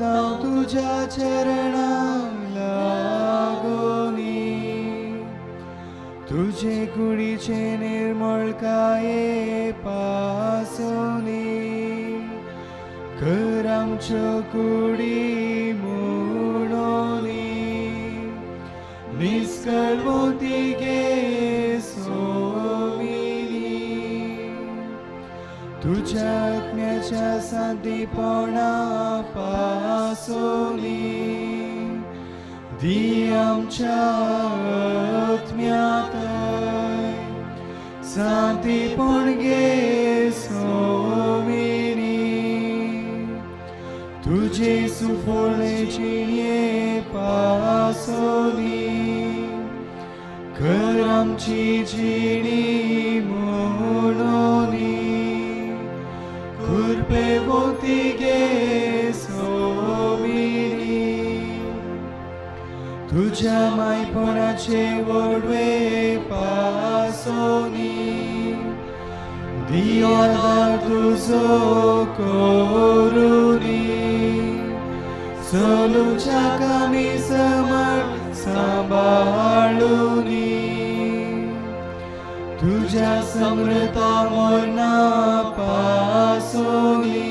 वखदां तुझ्या चरणांक लागोनी तुझे कुडीचे निर्मळकाये पासोनी कर आमच्यो कुडी मोडोनी निष्कळवोतीगे सोमिनी तुझ्या आत्म्याच्या शांतीपणा पासोनी दी आमच्या आत्म्यातय शांतीपण गे सोमिनी तुझे सुफोळेची ये पासोनी कर आमची जिणी मोडोनी कृपे वोतीगे सोमिनी तुझ्या मायपणाचे वडवे पासोनी दिवादार तुझो कोरुनी चलूच्या कामी समर सांभाळूनी तुझ्या समृता मरणा पासोनी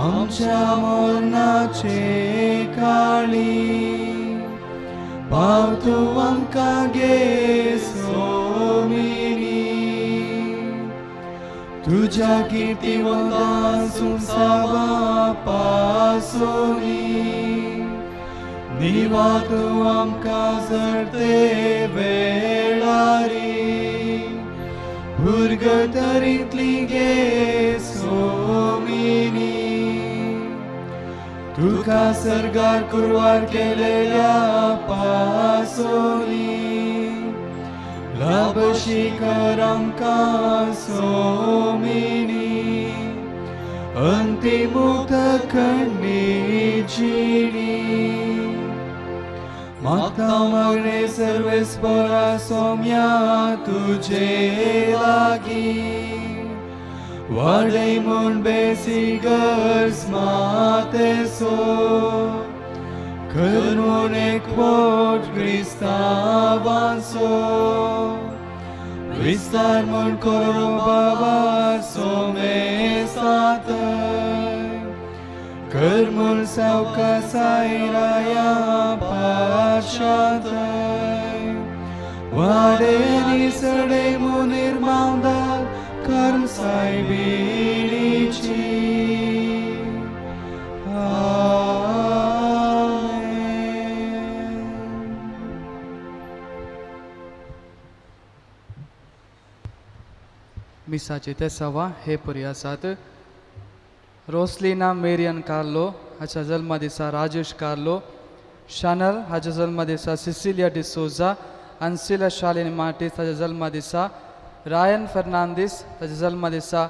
आमच्या मरणाचे काळी पावतू आमकां गे सोमिनी तुझ्या कीर्तिवंतां सुसावा पासोनी निवा तू आमकां जडते वेळारी भुरगतरींतली गे सोमिनी तुका सर्गार कुरवार केलेल्या पासोनी लाभशी कर आमकां सोमिनी अंतिमुक्त खंडी जिणी मागता मागणे सर्वेस्परा सोम्या तुझे लागी वाडे म्हूण बेसिगर स्माते सो कर म्हूण एकवट क्रिस्तांवांचो विस्तार म्हूण करो बाबार सोमे सातय कर म्हूण सावका सायराया पाशातय वाडे आनी सडे म्हूण निर्मावदार कर्म सायबिणीची मिसाचे ते सवा हे परी आसात. रोसलिना मेरियन कार्लो हाच्या जल्मा दिसा राजेश कार्लो, शानल हाच्या जल्मा दिसा सिसिलिया डिसोजा, अन्सिला शालिनी मार्टिस हाच्या जल्मा दिसा रायन फर्नांदीस ताच्या जल्मा दिसा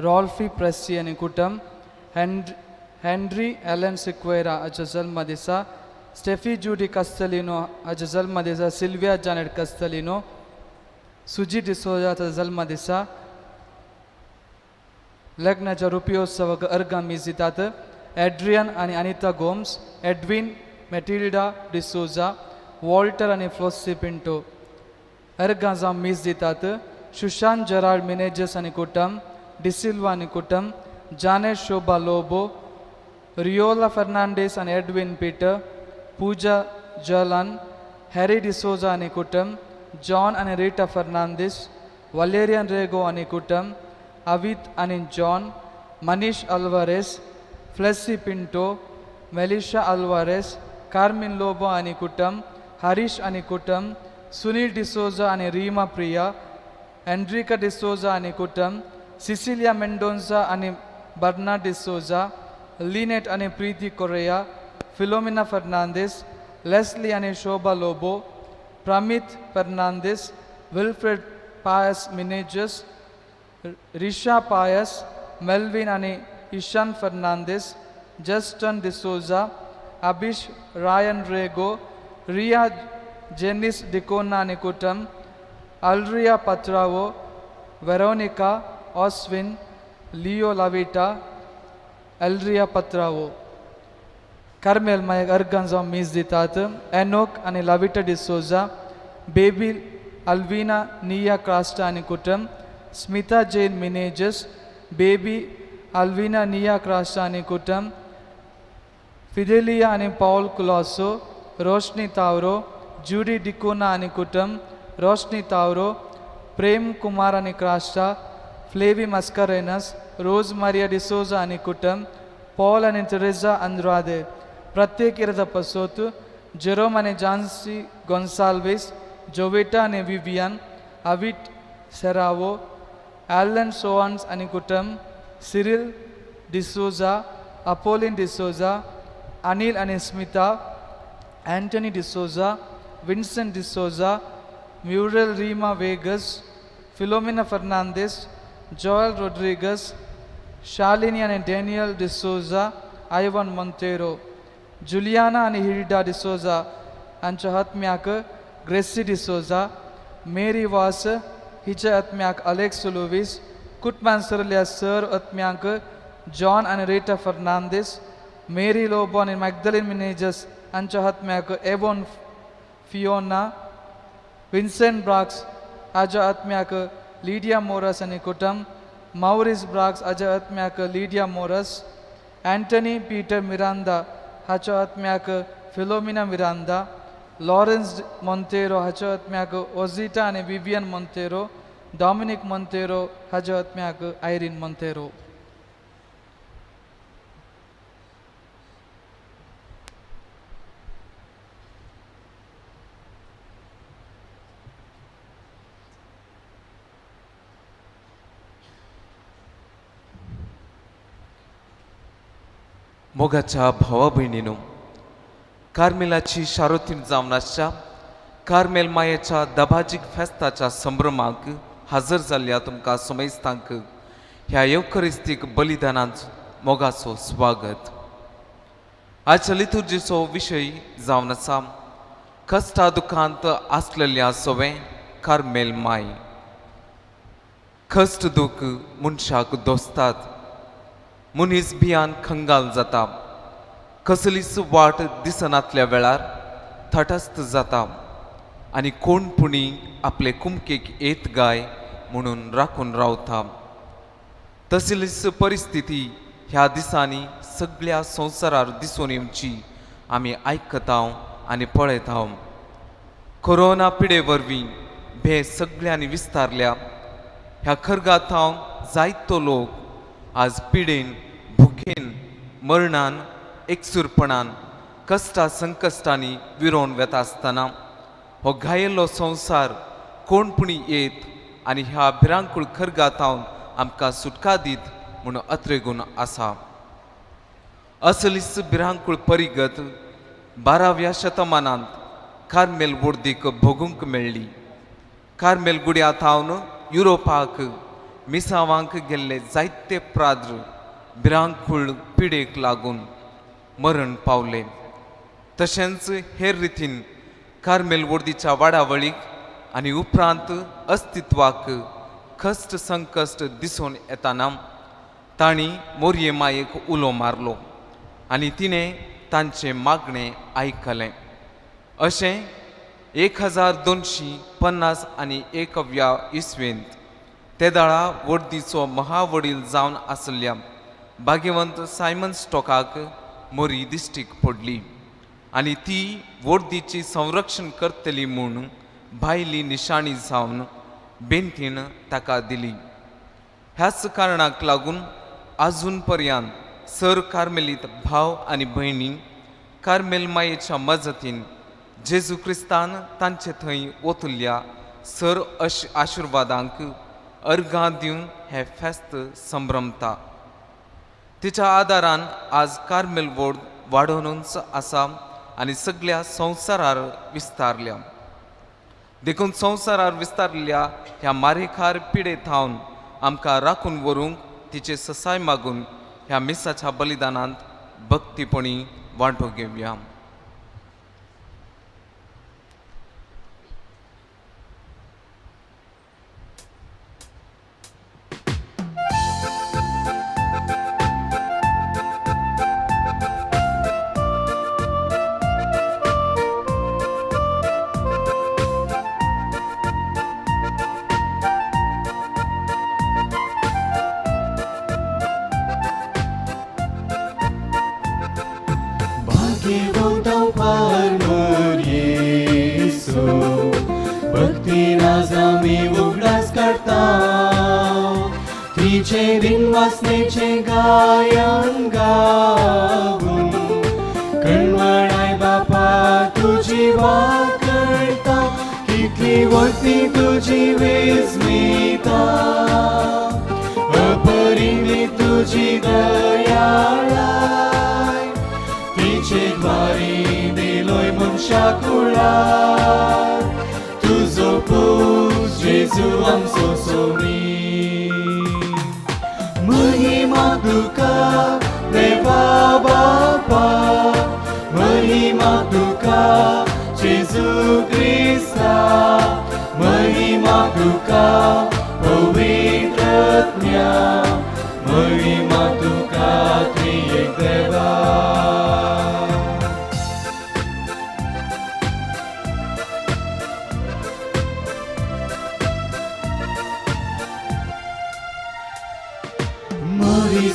रॉल्फी प्रेसी आनी कुटुंब, हेनरी एलन सिक्वेरा हाच्या जल्मा दिसा स्टेफी जुडी कस्टलिनो हाच्या जल्मा दिसा सिल्विया जानेट कस्टलिनो, सुजी डिसोजा हाच्या जल्मा दिसा लग्नाच्या रुपयोत्सवाक अर्गां मीस दितात. एड्रियन आनी Anita Gomes, Edwin Matilda D'Souza, Walter आनी फ्लोसी पिंटो अर्गां जावन मीस दितात. सुशांत जेराल्ड मिनेजस आनी कुटुंब, डिसिल्वा आनी कुटुंब, जानेश शोभा लोबो, रियोला फर्नांडीस आनी एडविन पीटर, पूजा जलन, हॅरी डिसोजा आनी कुटुंब, जॉन आनी रिटा फर्नांदीस, वलेरियन रेगो आनी कुटुंब, अवित आनी जॉन, मनीष अल्वारेस, फ्लेसी पिंटो, मेलिशा अल्वारेस, कार्मिन लोबो आनी कुटुंब, हरीश आनी कुटुंब, सुनील डिसोजा आनी रीमा प्रिया, एंड्रिका डिसोजा आनी कुटुंब, सिसिलिया मेंडोन्सा आनी बर्ना डिसोजा, लिनेट आनी प्रीति कोरेया, फिलोमिना फर्नांदीस, लेस्ली आनी शोभा लोबो, प्रमित फर्नांदीस, विल्फ्रेड पायस मिनेजस, रिशा पायस, मेल्विन आनी ईशान फर्नांदीस, जस्टन डिसोजा, अभिश रायन रेगो, रिया जेनिस डिकोना आनी कुटुंब, अल्रिया पत्रावो, वेरोनिका, ऑस्विन, लियो लाविटा, एल्रिया पत्रावो Carmel Mayak अर्गां जावन मीस दितात एनोक आनी लाविटा डिसोजा बेबी अल्विना निया क्रास्टा आनी कुटुंब स्मिता जेन मिनेजस बेबी अल्विना निया क्रास्टा आनी कुटुंब फिडेलिया आनी पॉल कुलासो रोशनी तावरो जूडी डिकोना आनी कुटुंब रोशनी तावरो प्रेम कुमार आनी क्रास्टा फ्लेवी मस्करेनस रोज मारिया डिसोजा आनी कुटुंब पॉल आनी तेरेसा अंद्रादे प्रत्येक इರದ पसोत जेरोम आनी जान्सी गोन्साल्विस जोवेटा आनी विवियन अविट सेरावो एलन सोवान्स आनी कुटुंब सिरिल डिसोजा अपोलिन डिसोजा अनिल आनी स्मिता एंटनी डिसोजा विंसेंट डिसोजा म्यूरल रीमा वेगस फिलोमिना फर्नांडिस जोएल रोड्रिगस शालिनी आनी डेनियल डिसोजा आयवन मोंटेरो जुलियाना आनी हिल्डा डिसोजा हांच्या आत्म्याक ग्रेसी डिसोजा मेरी वास हिच्या आत्म्याक अलेक्स लुविस कुटमांसरल्या सर आत्म्याक जॉन आनी रेटा फर्नांडिस मेरी लोबो आनी मॅग्दलिन मिनेजस हांच्या आत्म्याक एवोन फियोना विन्सेंट ब्राक्स हाच्या आत्म्याक लिडिया मोरस आनी कुटुंब माउरिस ब्राक्स हाच्या आत्म्याक लिडिया मोरस एंटनी पीटर मिरांदा हाच्या आत्म्याक फिलोमिना मिरांदा लॉरेन्स मोंतेरो हाच्या आत्म्याक ओजिटा आनी विवियन मोंतेरो डॉमिनिक मोंतेरो हाच्या आत्म्याक आयरीन मोंतेरो मोगाच्या भावा भयणीनो कार्मेलाची शारोतीन जावन आसच्या कार्मेल मायेच्या दबाजीक फेस्ताच्या संभ्रमाक हजर जाल्ल्या तुमकां समेस्तांक ह्या येवकरिस्तीक बलिदानांत मोगाचो स्वागत. आजच्या लितुर्जीचो विशय जावन आसा कश्टा दुखांत आसलेल्या सोवे कार्मेल माय. कश्ट दूख मनशाक दोस्तात, मनीस भियान खंगाल जाता, कसलीच वाट दिसनातल्या वेळार तटस्थ जाता आनी कोणपुणी आपले कुमकेक येत गाय म्हणून राखून रावता. तसलीच परिस्थिती ह्या दिसांनी सगळ्या संवसारार दिसून येवची आमी आयकता आनी पळयता. कोरोना पिडे वरवीं भे सगळ्यांनी विस्तारल्या. ह्या खरगात जायतो लोक आज पिडेन भुकेन मरणान एकसुरपणान कश्टा संकश्टांनी विरोवन वेता आसतना हो घायेल्लो संवसार कोणपुणी येत आनी ह्या भिरांकूळ खरगातावन आमकां सुटका दीत म्हूण अत्रेगून आसा. असलीच भिरांकूळ परिगत 12व्या शतमानांत कार्मेल वर्दीक भोगूंक मेळ्ळी. कार्मेल गुड्यांतावन युरोपाक मिसावांक गेल्ले जायते प्राद्र भिरांकूळ पिडेक लागून मरण पावले. तशेंच हेर रितीन कार्मेल वर्दीच्या वाडावळीक आनी उपरांत अस्तित्वाक कश्ट संकश्ट दिसून येताना तांणी मोरये मायेक उलो मारलो आनी तिणें तांचें मागणें आयकलें. अशें 1251 इसवेंत ते दाळा वर्दीचो महावडील जावन आसल्या भाग्यवंत सायमन स्टॉकाक मोरी दिश्टीक पडली आनी ती वर्दीची संरक्षण करतली म्हूण भायली निशाणी जावन बेंतीन ताका दिली. ह्याच कारणाक लागून आजून पर्यंत सर कार्मेलीत भाव आनी भयणी कार्मेल मायेच्या मजतीन जेजू क्रिस्तान तांचे थंय वतुल्ल्या सर आशिर्वादांक अर्गां दिवन हें फेस्त संभ्रमता. तिच्या आदारान आज कार्मेल वर्द वाडोवनूच आसा आनी सगळ्या संवसारार विस्तारल्या. देखून संवसारार विस्तारल्या ह्या मारेकार पिडेतावन आमकां राखून व्हरूंक तिचे ससाय मागून ह्या मिसाच्या बलिदानांत भक्तीपणी वांटो घेवया. vão par Yesu Bhakti raza mi ughdas karta तिचे दिन वासनेचे गायन गाऊन कणवणाय बापा तुझी वाट करता कितली वरती तुझी विस्मिता अपरिमित तुझी दयाळाय तिचे द्वारी दिलोय मनशा कुळार तुझो पूज जेजू आमचो सोनी महिमा तुका देवा बापा महिमा तुका जेजू क्रिस्ता महिमा तुका पवित्रज्ञा महिमा तुका त्रिएक देवा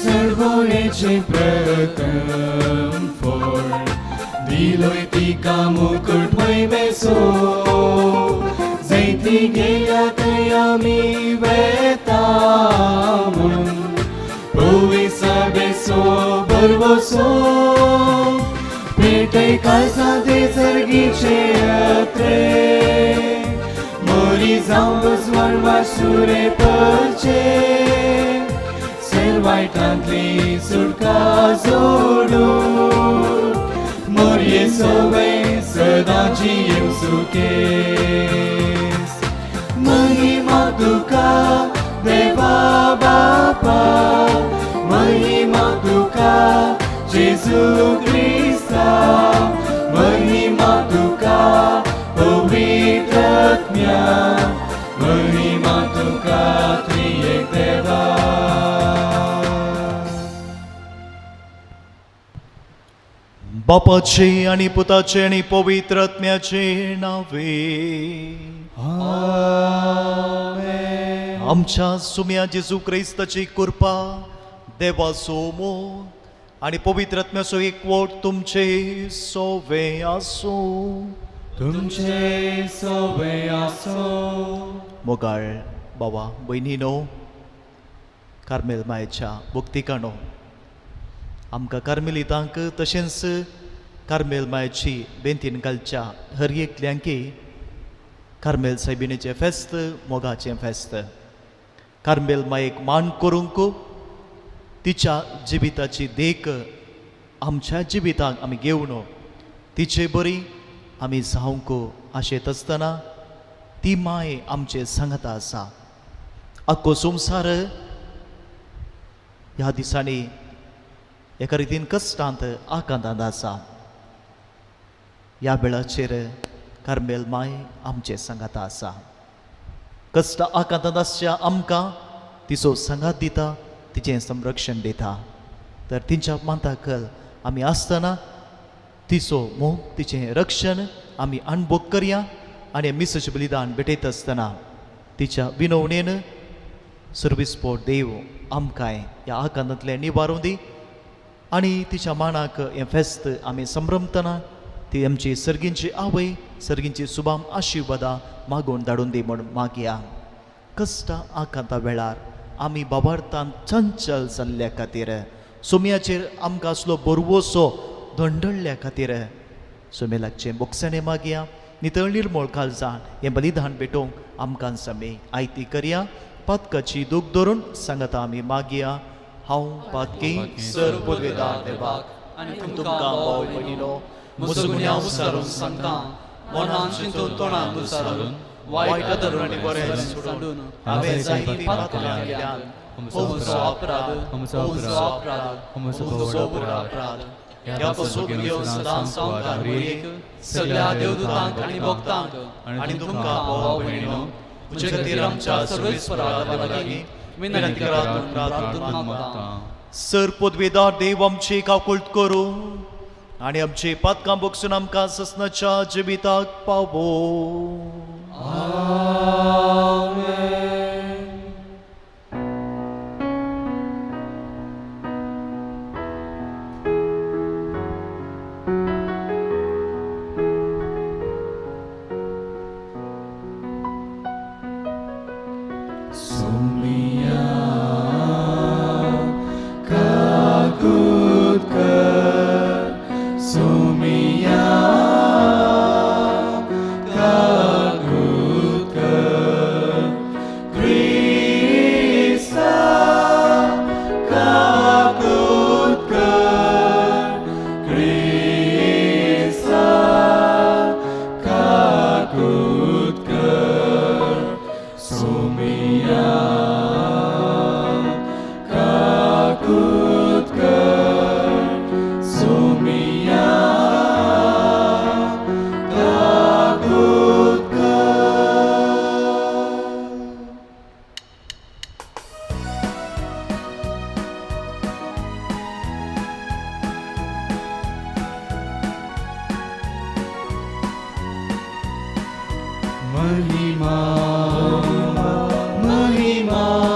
सर्वोळेचे प्रथम फळ दिलोय तिका मुकुट मैमेसो जैती गेल्या थंय आमी वेता म्हूण पोविसा बेसो बरवसो पेटय काळजा दे सर्गीचे अत्रे मोरी जावन उजवाड वासुरे परचे वायटांतली सुटका जोडून मोरये सोवे सदांची येवसुकेस महिमा तुका देवा बापा महिमा तुका जेजू क्रिस्ता महिमा तुका पवित्रज्ञा महिमा तुका त्रिएक देवा बापाचे आणि पुताचे आणि पवित्र आत्म्याचे नावे आमेन. आमच्या सुम्या जेजू क्रिस्ताची कृपा देवाचो मोग आणि पवित्र आत्म्याचो एकवट तुमचे सोवे आसो तुमचे सोवे आसो मोगाळ बाबा बहिणीनो कार्मेल मायेच्या भक्तिकानो आमकां कार्मेलितांक तशेंच कार्मेल मायेची बेंतीन घालच्या हर एकल्यांकी कार्मेल सायबिणीचें फेस्त मोगाचें फेस्त कार्मेल मायेक मान करूंक तिच्या जिविताची देख आमच्या जिवितांक आमी घेवन तिचे बरी आमी जावंक आशेत आसतना ती माय आमचे सांगता आसा आख्खो संवसार ह्या दिसांनी एका रितीन कश्टांत आकांतांत आसा ह्या वेळाचेर कार्मेल माय आमचे सांगाता आसा कश्ट आकांतांत आसच्या आमकां तिचो सांगात दिता तिचें संरक्षण दिता तर तिच्या मांताकल आमी आसतना तिचो मोग तिचें रक्षण आमी अणभव करया आनी मिसाचें बलिदान भेटयत आसतना तिच्या विनवणेन सर्विस्पोट देव आमकां ह्या आकांतांतलें निवारून दी आणि तिच्या मानाक हें फेस्त आमी संभ्रमतना ती आमची सर्गींची आवय सर्गींची सुभाम आशिर्वादा मागून धाडून दी म्हूण मागया कश्ट आकांता वेळार आमी बाबार्थान चंचल जाल्ल्या खातीर सुमयाचेर आमकां असलो बरवोसो धंडळ्ळ्या खातीर सुमेलाचे बोगसणे मागया नितळ निर्मळ काळजान हें बलिदान भेटोवंक आमकां समे आयती करया पातकाची दूख धरून सांगता आमी मागया हांव पातकी सर पदवेदार देवाक आनी तुमकां भाव भयणीनो म्हजो गुन्यांव विचारून सांगता मनान चिंतून तोंडान विचारून वायट धरून आनी बरें सोडून हांवें जायती पातकां केल्यान म्हजो अपराध म्हजो अपराध ह्या पसून घेवन सदां सांगता सगळ्या देवदूतांक आनी भक्तांक आनी तुमकां भाव भयणीनो तुजे खातीर आमच्या सर्वेस्पराक लागीं विनंती मागता सर पदवेदार देव आमची काकुळट करूं आनी आमची पातकां बगसून आमकां ससनाच्या जिविताक पावो महिमा महिमा